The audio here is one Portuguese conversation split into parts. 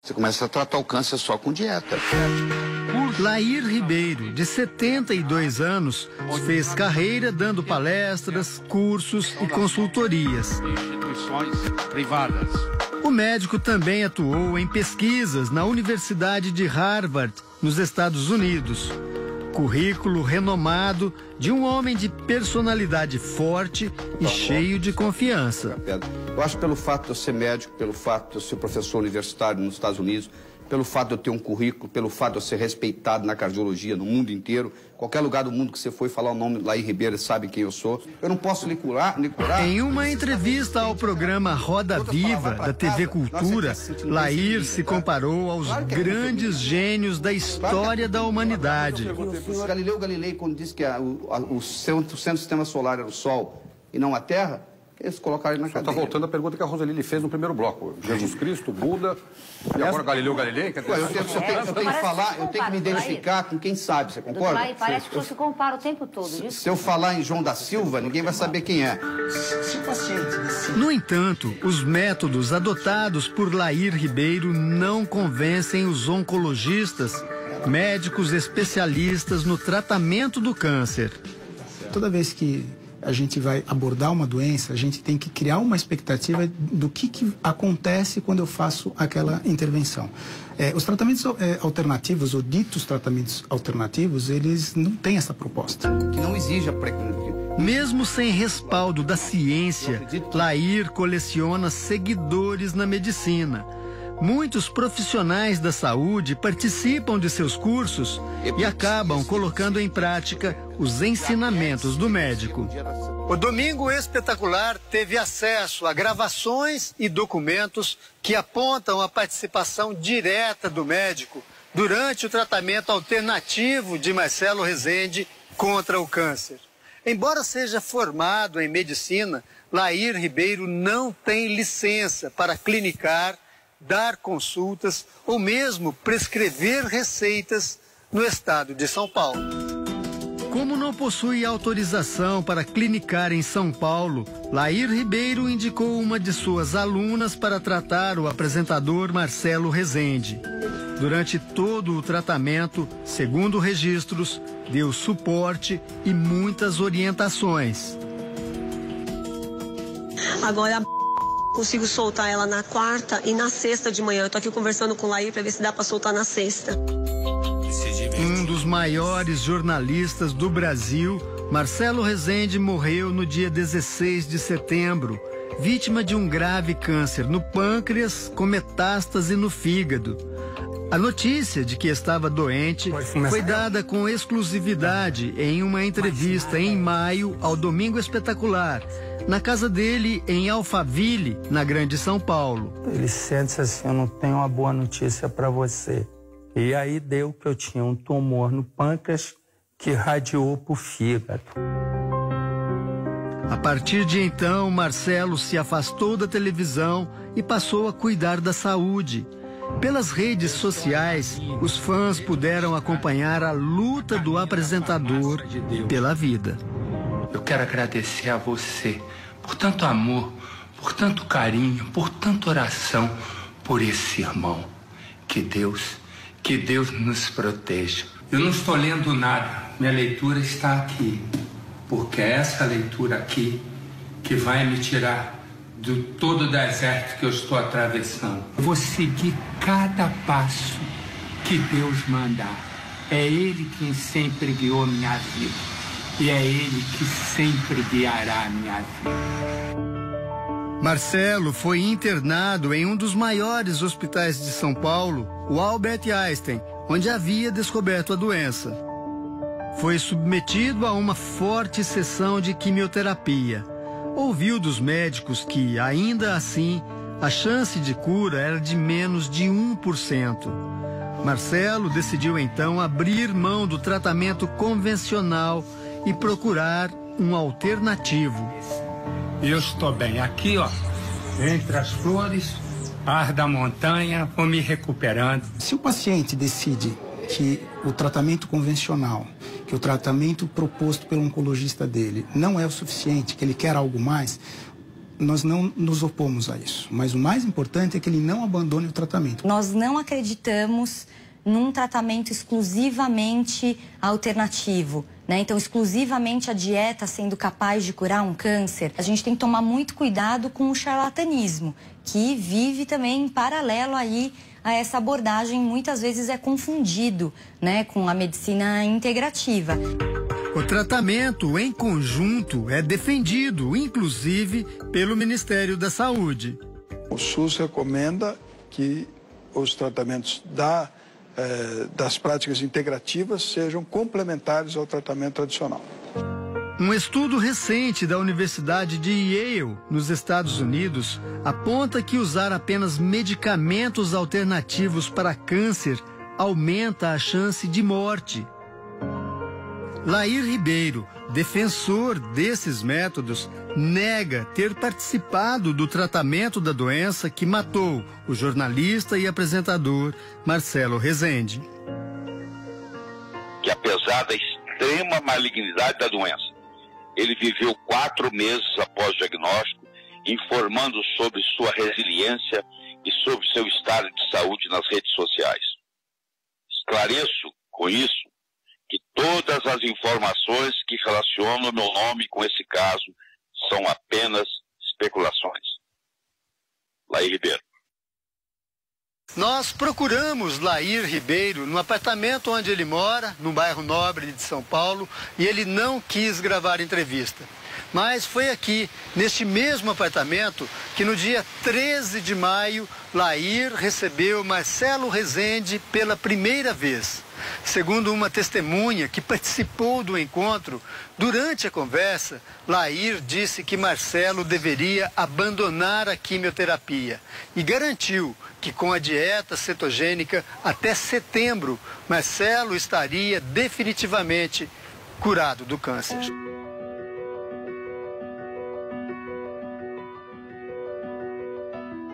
Você começa a tratar o câncer só com dieta. Lair Ribeiro, de 72 anos, fez carreira dando palestras, cursos e consultorias. Instituições privadas. O médico também atuou em pesquisas na Universidade de Harvard, nos Estados Unidos. Currículo renomado de um homem de personalidade forte e cheio de confiança. Eu acho que pelo fato de eu ser médico, pelo fato de eu ser professor universitário nos Estados Unidos, pelo fato de eu ter um currículo, pelo fato de eu ser respeitado na cardiologia no mundo inteiro, qualquer lugar do mundo que você for falar o nome Lair Ribeiro, sabe quem eu sou. Eu não posso lhe curar. Em uma entrevista ao programa Roda Viva, da TV Cultura, Lair se comparou aos grandes gênios da história da humanidade. Galileu Galilei, quando disse que o centro do sistema solar era o Sol e não a Terra, eles colocaram ele na cadeia. Está voltando à pergunta que a Roseli fez no primeiro bloco. Jesus Cristo, Buda, e agora Galileu Galilei? Eu tenho que me identificar com quem sabe, você concorda? Parece que você compara o tempo todo. Se eu falar em João da Silva, ninguém vai saber quem é. No entanto, os métodos adotados por Lair Ribeiro não convencem os oncologistas, médicos especialistas no tratamento do câncer. Toda vez que a gente vai abordar uma doença, a gente tem que criar uma expectativa do que acontece quando eu faço aquela intervenção. Os tratamentos alternativos, ou ditos tratamentos alternativos, eles não têm essa proposta. Que não exige a Mesmo sem respaldo da ciência, Lair coleciona seguidores na medicina. Muitos profissionais da saúde participam de seus cursos e acabam colocando em prática os ensinamentos do médico. O Domingo Espetacular teve acesso a gravações e documentos que apontam a participação direta do médico durante o tratamento alternativo de Marcelo Rezende contra o câncer. Embora seja formado em medicina, Lair Ribeiro não tem licença para clinicar, dar consultas ou mesmo prescrever receitas no estado de São Paulo. Como não possui autorização para clinicar em São Paulo, Lair Ribeiro indicou uma de suas alunas para tratar o apresentador Marcelo Rezende. Durante todo o tratamento, segundo registros, deu suporte e muitas orientações. Agora consigo soltar ela na quarta e na sexta de manhã. Eu tô aqui conversando com o Lair para ver se dá para soltar na sexta. Um dos maiores jornalistas do Brasil, Marcelo Rezende morreu no dia 16 de setembro, vítima de um grave câncer no pâncreas com metástase no fígado. A notícia de que estava doente foi dada com exclusividade em uma entrevista em maio ao Domingo Espetacular, na casa dele em Alphaville, na Grande São Paulo. Ele sente assim, eu não tenho uma boa notícia para você. E aí deu que eu tinha um tumor no pâncreas que irradiou para o fígado. A partir de então, Marcelo se afastou da televisão e passou a cuidar da saúde. Pelas redes sociais, os fãs puderam acompanhar a luta do apresentador pela vida. Eu quero agradecer a você por tanto amor, por tanto carinho, por tanta oração por esse irmão. Que Deus nos proteja. Eu não estou lendo nada, minha leitura está aqui, porque é essa leitura aqui que vai me tirar de todo o deserto que eu estou atravessando. Eu vou seguir cada passo que Deus mandar. É Ele quem sempre guiou minha vida. E é Ele que sempre guiará a minha vida. Marcelo foi internado em um dos maiores hospitais de São Paulo, o Albert Einstein, onde havia descoberto a doença. Foi submetido a uma forte sessão de quimioterapia. Ouviu dos médicos que, ainda assim, a chance de cura era de menos de 1%. Marcelo decidiu então abrir mão do tratamento convencional e procurar um alternativo. Eu estou bem aqui, ó, entre as flores, ar da montanha, vou me recuperando. Se o paciente decide que o tratamento convencional, que o tratamento proposto pelo oncologista dele não é o suficiente, que ele quer algo mais, nós não nos opomos a isso. Mas o mais importante é que ele não abandone o tratamento. Nós não acreditamos num tratamento exclusivamente alternativo, né? Então, exclusivamente a dieta sendo capaz de curar um câncer. A gente tem que tomar muito cuidado com o charlatanismo, que vive também em paralelo aí a essa abordagem, muitas vezes é confundido, né, com a medicina integrativa. O tratamento em conjunto é defendido, inclusive, pelo Ministério da Saúde. O SUS recomenda que os tratamentos das práticas integrativas sejam complementares ao tratamento tradicional. Um estudo recente da Universidade de Yale, nos Estados Unidos, aponta que usar apenas medicamentos alternativos para câncer aumenta a chance de morte. Lair Ribeiro, defensor desses métodos, nega ter participado do tratamento da doença que matou o jornalista e apresentador Marcelo Rezende. Que apesar da extrema malignidade da doença, ele viveu 4 meses após o diagnóstico, informando sobre sua resiliência e sobre seu estado de saúde nas redes sociais. Esclareço com isso que todas as informações que relacionam meu nome com esse caso são apenas especulações. Lair Ribeiro. Nós procuramos Lair Ribeiro no apartamento onde ele mora, no bairro Nobre de São Paulo, e ele não quis gravar entrevista. Mas foi aqui, neste mesmo apartamento, que no dia 13 de maio, Lair recebeu Marcelo Rezende pela primeira vez. Segundo uma testemunha que participou do encontro, durante a conversa, Lair disse que Marcelo deveria abandonar a quimioterapia e garantiu que com a dieta cetogênica, até setembro, Marcelo estaria definitivamente curado do câncer.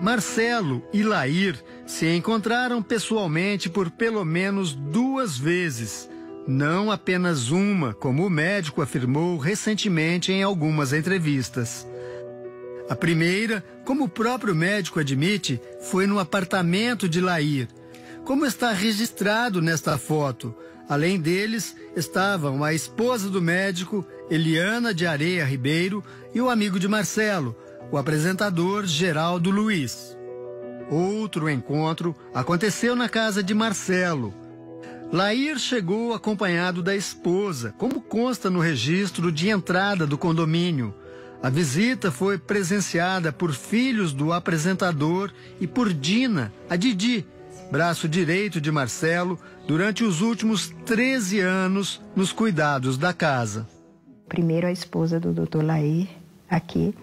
Marcelo e Lair se encontraram pessoalmente por pelo menos 2 vezes, não apenas uma, como o médico afirmou recentemente em algumas entrevistas. A primeira, como o próprio médico admite, foi no apartamento de Lair, como está registrado nesta foto. Além deles, estavam a esposa do médico, Eliana de Areia Ribeiro, e o amigo de Marcelo, o apresentador Geraldo Luiz. Outro encontro aconteceu na casa de Marcelo. Lair chegou acompanhado da esposa, como consta no registro de entrada do condomínio. A visita foi presenciada por filhos do apresentador e por Dina, a Didi, braço direito de Marcelo, durante os últimos 13 anos nos cuidados da casa. Primeiro a esposa do Dr. Lair, aqui,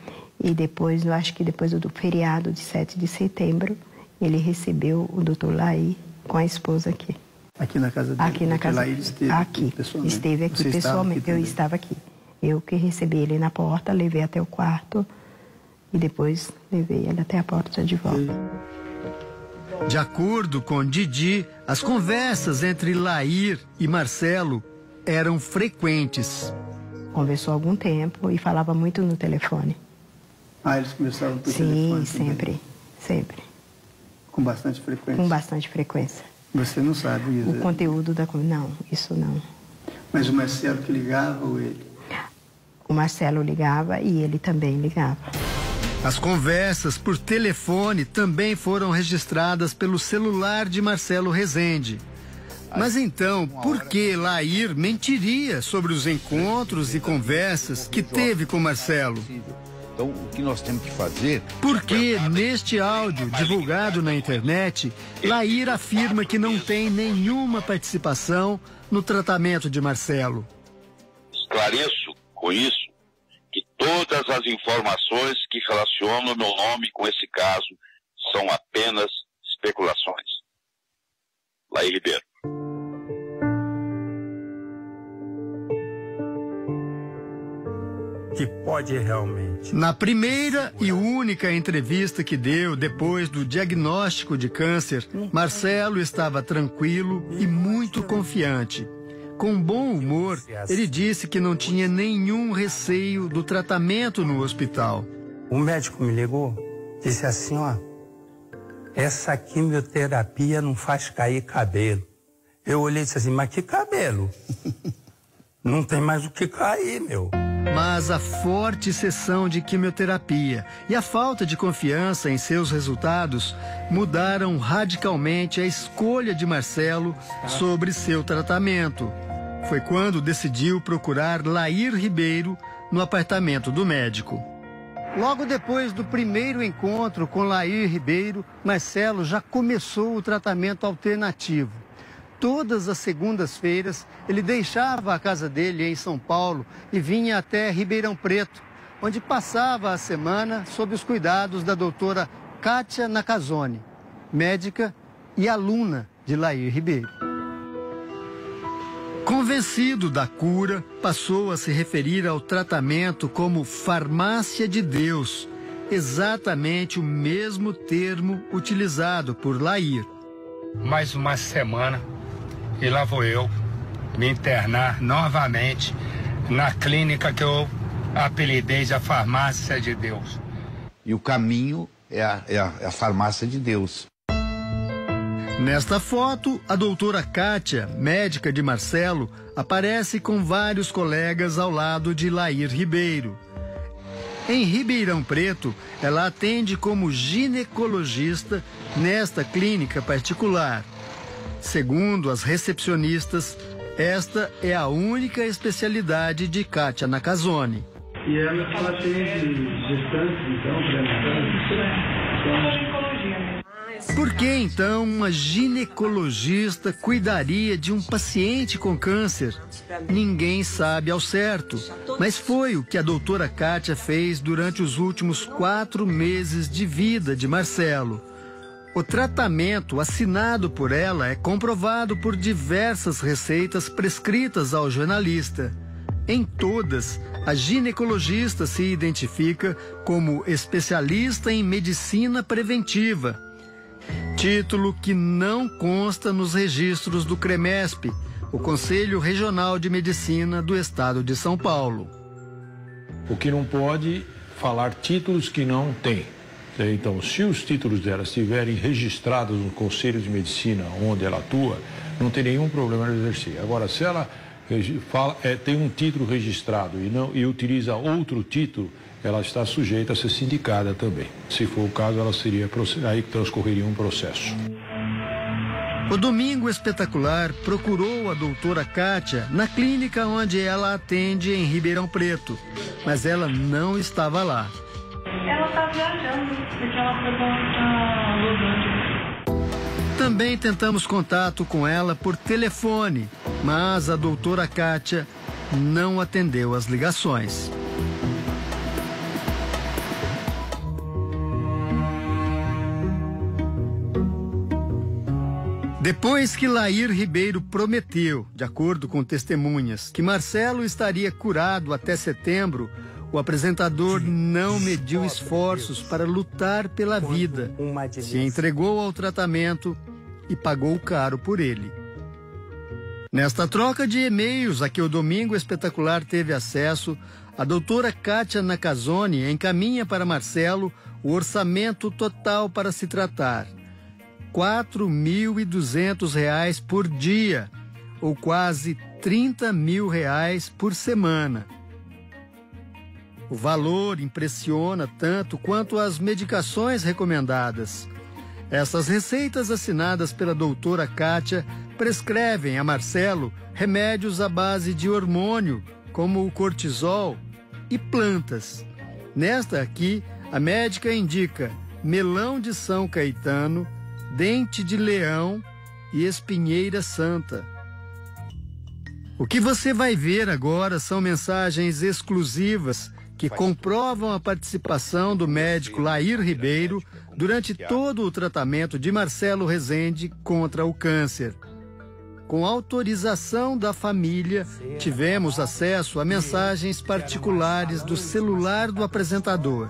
e depois, eu acho que depois do feriado de 7 de setembro, ele recebeu o Dr. Lair com a esposa aqui. Aqui na casa dele? Aqui na casa dele. Aqui, esteve aqui pessoalmente, eu estava aqui. Eu que recebi ele na porta, levei até o quarto e depois levei ele até a porta de volta. De acordo com Didi, as conversas entre Lair e Marcelo eram frequentes. Conversou há algum tempo e falava muito no telefone. Ah, eles conversavam por telefone? Sim, sempre, sempre. Com bastante frequência? Com bastante frequência. Você não sabe isso? O conteúdo da... Não, isso não. Mas o Marcelo que ligava ou ele? O Marcelo ligava e ele também ligava. As conversas por telefone também foram registradas pelo celular de Marcelo Rezende. Mas então, por que Lair mentiria sobre os encontros e conversas que teve com Marcelo? Então, o que nós temos que fazer... Porque neste áudio divulgado na internet, Lair afirma que não tem nenhuma participação no tratamento de Marcelo. Esclareço com isso que todas as informações que relacionam meu nome com esse caso são apenas especulações. Lair Ribeiro. Que pode realmente. Na primeira e única entrevista que deu depois do diagnóstico de câncer, Marcelo estava tranquilo e muito confiante. Com bom humor, ele disse que não tinha nenhum receio do tratamento no hospital. O médico me ligou, disse assim, ó, essa quimioterapia não faz cair cabelo. Eu olhei e disse assim, mas que cabelo? Não tem mais o que cair, meu. Mas a forte sessão de quimioterapia e a falta de confiança em seus resultados mudaram radicalmente a escolha de Marcelo sobre seu tratamento. Foi quando decidiu procurar Lair Ribeiro no apartamento do médico. Logo depois do primeiro encontro com Lair Ribeiro, Marcelo já começou o tratamento alternativo. Todas as segundas-feiras, ele deixava a casa dele em São Paulo e vinha até Ribeirão Preto, onde passava a semana sob os cuidados da doutora Kátia Nakazone, médica e aluna de Lair Ribeiro. Convencido da cura, passou a se referir ao tratamento como farmácia de Deus, exatamente o mesmo termo utilizado por Lair. Mais uma semana e lá vou eu me internar novamente na clínica que eu apelidei de a farmácia de Deus. E o caminho é a farmácia de Deus. Nesta foto, a doutora Kátia, médica de Marcelo, aparece com vários colegas ao lado de Lair Ribeiro. Em Ribeirão Preto, ela atende como ginecologista nesta clínica particular. Segundo as recepcionistas, esta é a única especialidade de Kátia Nakazone. E ela tem gestantes, então, pré-natais? Por que, então, uma ginecologista cuidaria de um paciente com câncer? Ninguém sabe ao certo, mas foi o que a doutora Kátia fez durante os últimos 4 meses de vida de Marcelo. O tratamento assinado por ela é comprovado por diversas receitas prescritas ao jornalista. Em todas, a ginecologista se identifica como especialista em medicina preventiva, título que não consta nos registros do CREMESP, o Conselho Regional de Medicina do Estado de São Paulo. O que não pode falar títulos que não tem. Então, se os títulos dela estiverem registrados no Conselho de Medicina onde ela atua, não tem nenhum problema de exercer. Agora, se ela tem um título registrado e utiliza outro título, ela está sujeita a ser sindicada também. Se for o caso, ela seria aí que transcorreria um processo. O Domingo Espetacular procurou a doutora Kátia na clínica onde ela atende em Ribeirão Preto, mas ela não estava lá. Ela está viajando, porque ela foi para Los Angeles. Também tentamos contato com ela por telefone, mas a doutora Kátia não atendeu as ligações. Depois que Lair Ribeiro prometeu, de acordo com testemunhas, que Marcelo estaria curado até setembro, o apresentador não mediu esforços para lutar pela vida, se entregou ao tratamento e pagou caro por ele. Nesta troca de e-mails a que o Domingo Espetacular teve acesso, a doutora Kátia Nakazone encaminha para Marcelo o orçamento total para se tratar. R$ 4.200 por dia, ou quase R$ 30 mil por semana. O valor impressiona tanto quanto as medicações recomendadas. Essas receitas assinadas pela doutora Kátia prescrevem a Marcelo remédios à base de hormônio, como o cortisol, e plantas. Nesta aqui, a médica indica melão de São Caetano, dente de leão e espinheira santa. O que você vai ver agora são mensagens exclusivas que comprovam a participação do médico Lair Ribeiro durante todo o tratamento de Marcelo Rezende contra o câncer. Com autorização da família, tivemos acesso a mensagens particulares do celular do apresentador.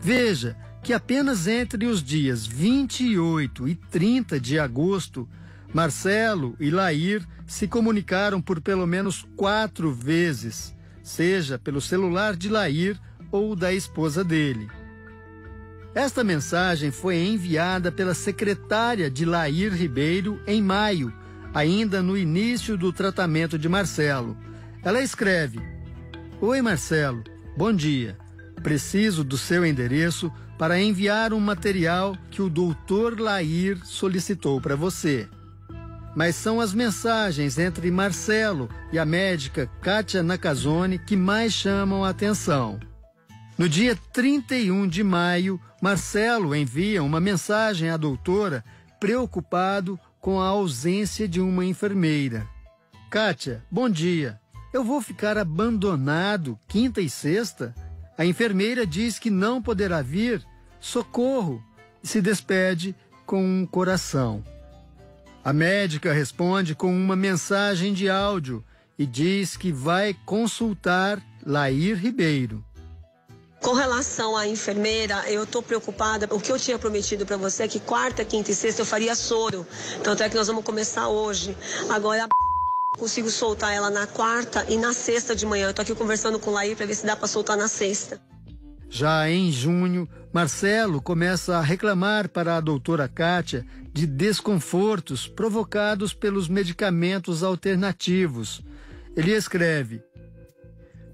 Veja que apenas entre os dias 28 e 30 de agosto, Marcelo e Lair se comunicaram por pelo menos 4 vezes, seja pelo celular de Lair ou da esposa dele. Esta mensagem foi enviada pela secretária de Lair Ribeiro em maio, ainda no início do tratamento de Marcelo. Ela escreve: Oi Marcelo, bom dia. Preciso do seu endereço para enviar um material que o doutor Lair solicitou para você. Mas são as mensagens entre Marcelo e a médica Kátia Nakazone que mais chamam a atenção. No dia 31 de maio, Marcelo envia uma mensagem à doutora preocupado com a ausência de uma enfermeira. Kátia, bom dia. Eu vou ficar abandonado quinta e sexta? A enfermeira diz que não poderá vir. Socorro! E se despede com um coração. A médica responde com uma mensagem de áudio e diz que vai consultar Lair Ribeiro. Com relação à enfermeira, eu estou preocupada. O que eu tinha prometido para você é que quarta, quinta e sexta eu faria soro. Tanto é que nós vamos começar hoje. Agora consigo soltar ela na quarta e na sexta de manhã. Eu estou aqui conversando com o Lair para ver se dá para soltar na sexta. Já em junho, Marcelo começa a reclamar para a doutora Kátia de desconfortos provocados pelos medicamentos alternativos. Ele escreve: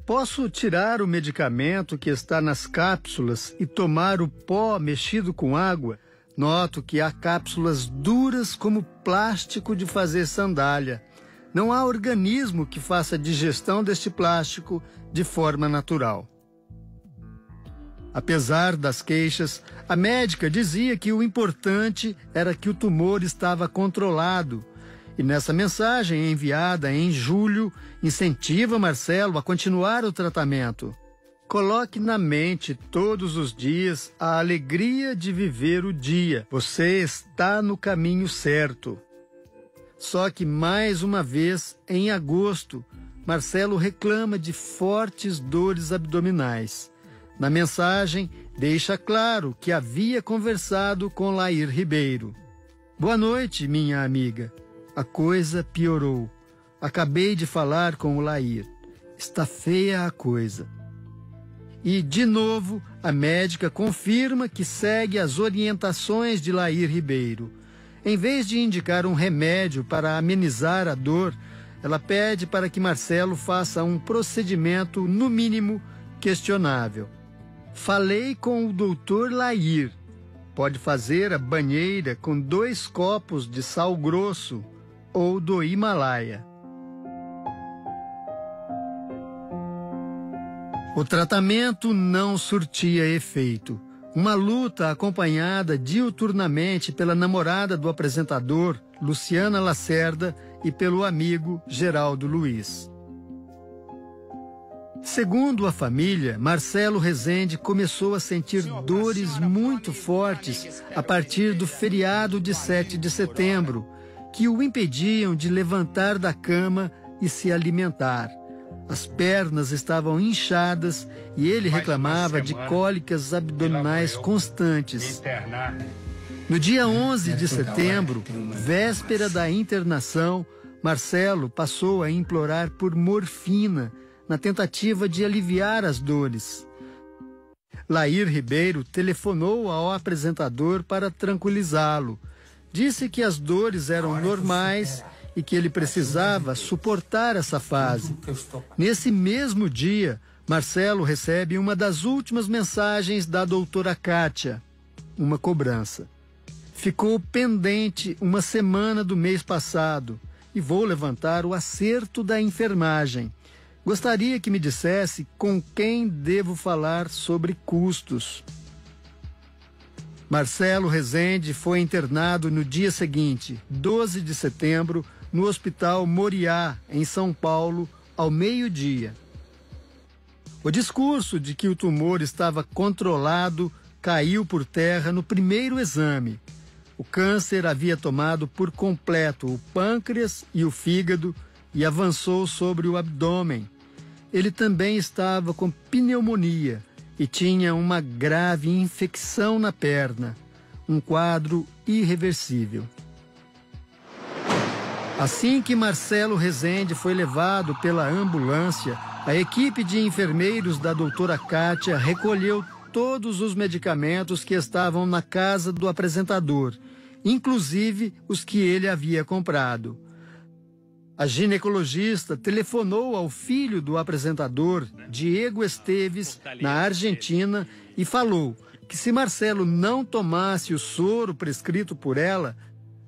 Posso tirar o medicamento que está nas cápsulas e tomar o pó mexido com água? Noto que há cápsulas duras como plástico de fazer sandália. Não há organismo que faça a digestão deste plástico de forma natural. Apesar das queixas, a médica dizia que o importante era que o tumor estava controlado. E nessa mensagem enviada em julho, incentiva Marcelo a continuar o tratamento. Coloque na mente todos os dias a alegria de viver o dia. Você está no caminho certo. Só que mais uma vez, em agosto, Marcelo reclama de fortes dores abdominais. Na mensagem, deixa claro que havia conversado com Lair Ribeiro. Boa noite, minha amiga. A coisa piorou. Acabei de falar com o Lair. Está feia a coisa. E, de novo, a médica confirma que segue as orientações de Lair Ribeiro. Em vez de indicar um remédio para amenizar a dor, ela pede para que Marcelo faça um procedimento, no mínimo, questionável. Falei com o doutor Lair. Pode fazer a banheira com 2 copos de sal grosso ou do Himalaia. O tratamento não surtia efeito. Uma luta acompanhada diuturnamente pela namorada do apresentador, Luciana Lacerda, e pelo amigo Geraldo Luiz. Segundo a família, Marcelo Rezende começou a sentir dores muito fortes a partir do feriado de 7 de setembro, que o impediam de levantar da cama e se alimentar. As pernas estavam inchadas e ele reclamava de cólicas abdominais constantes. No dia 11 de setembro, véspera da internação, Marcelo passou a implorar por morfina, na tentativa de aliviar as dores. Lair Ribeiro telefonou ao apresentador para tranquilizá-lo. Disse que as dores eram normais e que ele precisava suportar essa fase. Nesse mesmo dia, Marcelo recebe uma das últimas mensagens da doutora Kátia, uma cobrança. Ficou pendente uma semana do mês passado e vou levantar o acerto da enfermagem. Gostaria que me dissesse com quem devo falar sobre custos. Marcelo Rezende foi internado no dia seguinte, 12 de setembro, no Hospital Moriá, em São Paulo, ao meio-dia. O discurso de que o tumor estava controlado caiu por terra no primeiro exame. O câncer havia tomado por completo o pâncreas e o fígado e avançou sobre o abdômen. Ele também estava com pneumonia e tinha uma grave infecção na perna, um quadro irreversível. Assim que Marcelo Rezende foi levado pela ambulância, A equipe de enfermeiros da doutora Kátia recolheu todos os medicamentos que estavam na casa do apresentador, inclusive os que ele havia comprado. A ginecologista telefonou ao filho do apresentador, Diego Esteves, na Argentina, e falou que se Marcelo não tomasse o soro prescrito por ela,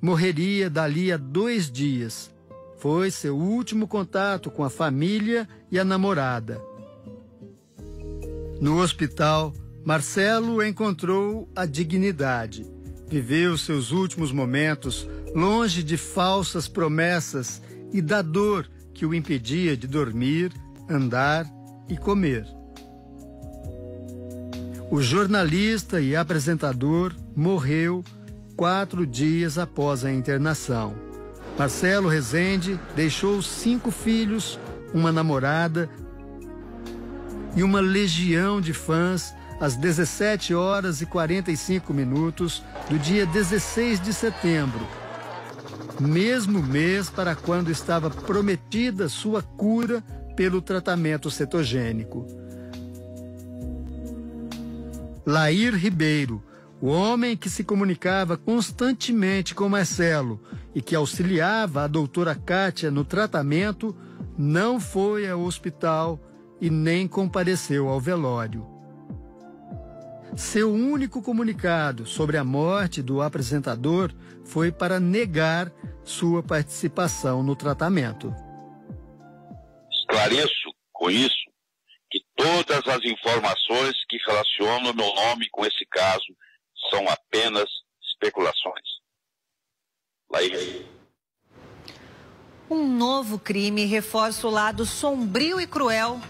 morreria dali a 2 dias. Foi seu último contato com a família e a namorada. No hospital, Marcelo encontrou a dignidade. Viveu seus últimos momentos longe de falsas promessas e da dor que o impedia de dormir, andar e comer. O jornalista e apresentador morreu 4 dias após a internação. Marcelo Rezende deixou 5 filhos, uma namorada e uma legião de fãs às 17h45 do dia 16 de setembro, mesmo mês para quando estava prometida sua cura pelo tratamento cetogênico. Lair Ribeiro, o homem que se comunicava constantemente com Marcelo e que auxiliava a doutora Kátia no tratamento, não foi ao hospital e nem compareceu ao velório. Seu único comunicado sobre a morte do apresentador foi para negar sua participação no tratamento. Esclareço com isso que todas as informações que relacionam meu nome com esse caso são apenas especulações. Laí. Um novo crime reforça o lado sombrio e cruel